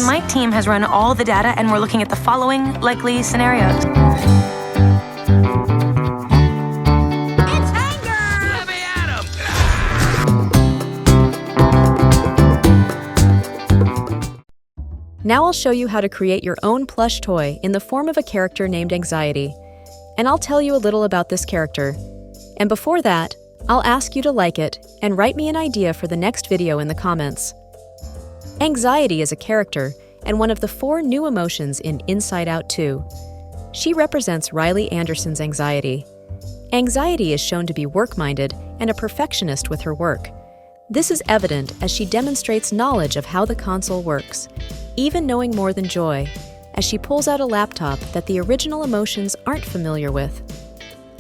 My team has run all the data, and we're looking at the following likely scenarios. It's anger! Let me at him! Now I'll show you how to create your own plush toy in the form of a character named Anxiety. And I'll tell you a little about this character. And before that, I'll ask you to like it and write me an idea for the next video in the comments. Anxiety is a character and one of the 4 new emotions in Inside Out 2. She represents Riley Anderson's anxiety. Anxiety is shown to be work-minded and a perfectionist with her work. This is evident as she demonstrates knowledge of how the console works, even knowing more than Joy, as she pulls out a laptop that the original emotions aren't familiar with.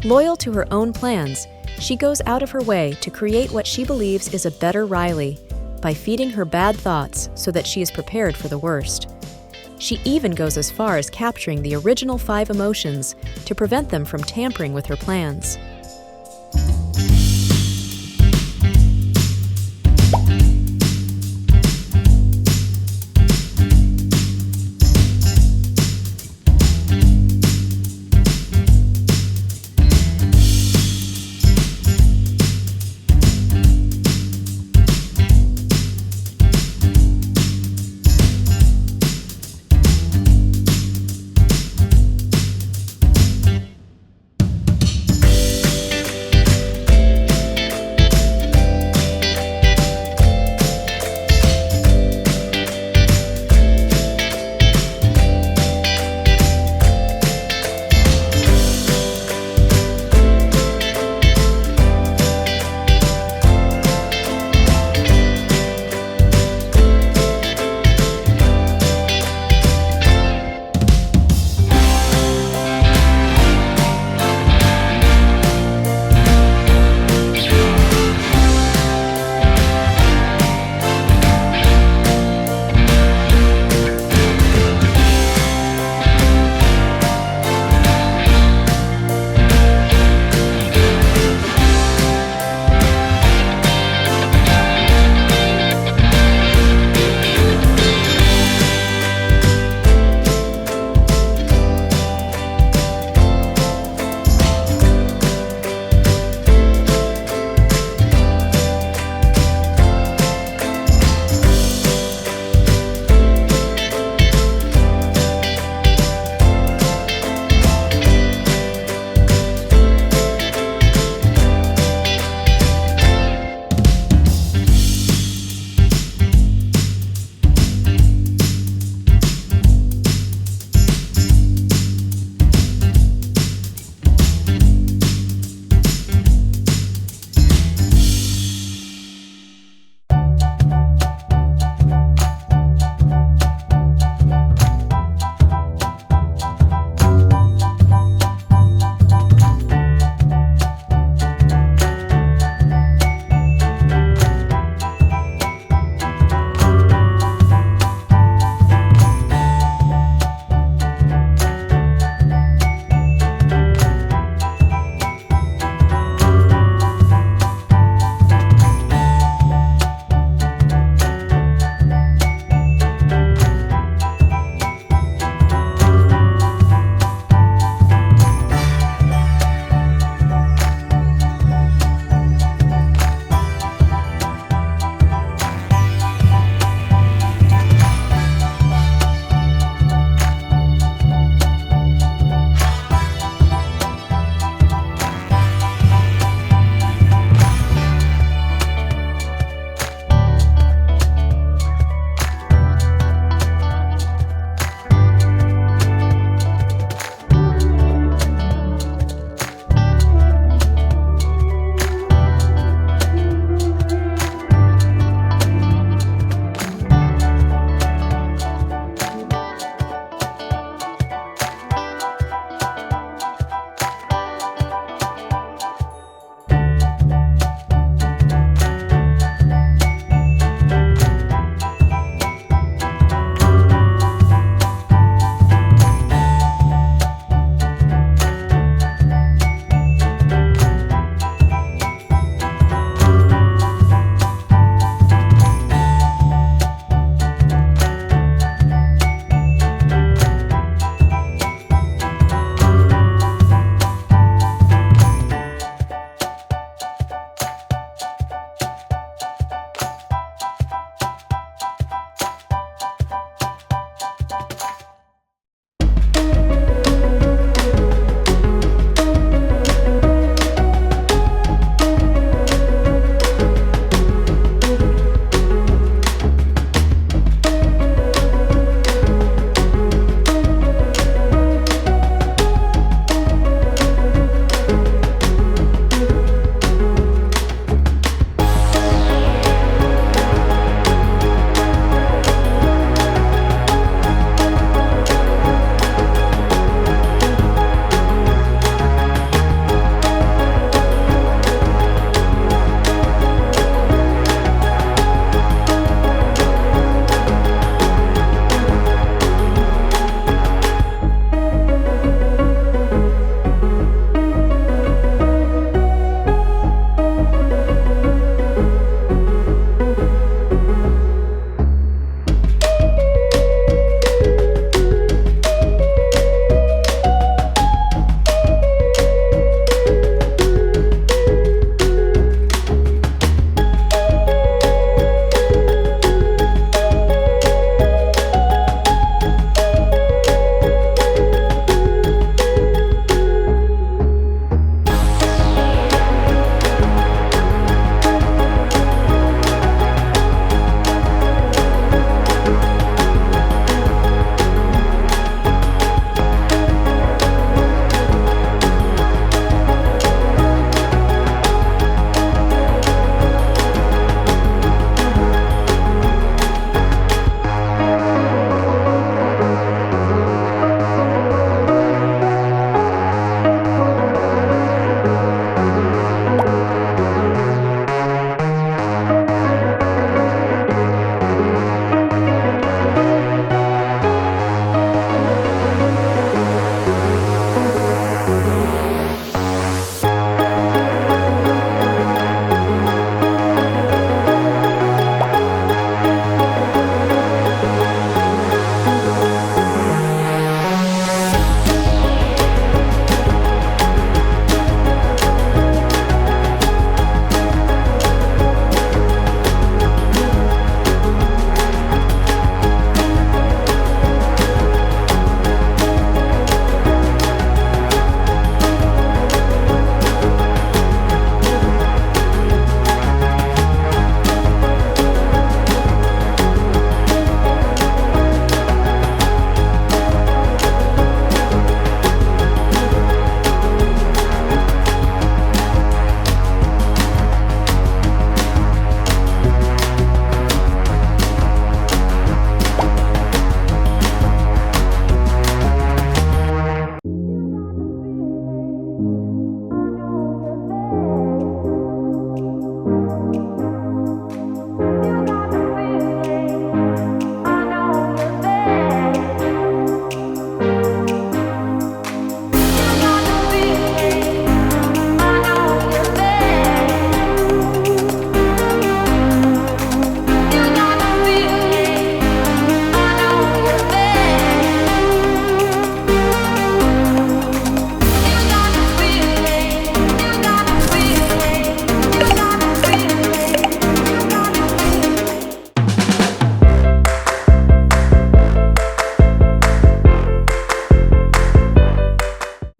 Loyal to her own plans, she goes out of her way to create what she believes is a better Riley by feeding her bad thoughts so that she is prepared for the worst. She even goes as far as capturing the original 5 emotions to prevent them from tampering with her plans.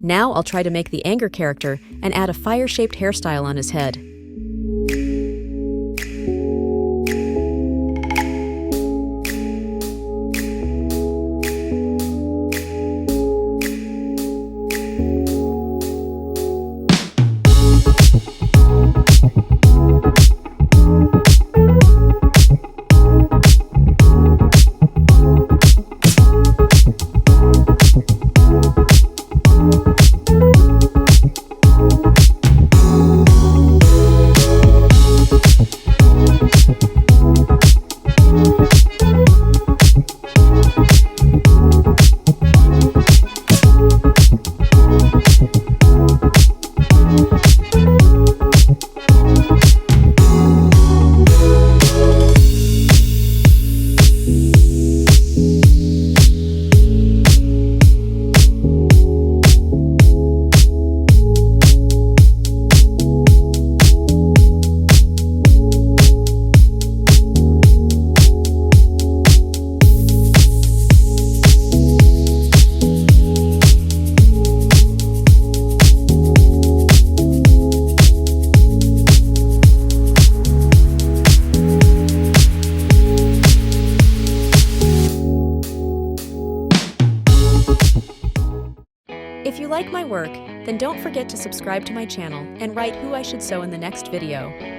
Now I'll try to make the anger character and add a fire-shaped hairstyle on his head. If you like my work, then don't forget to subscribe to my channel and write who I should sew in the next video.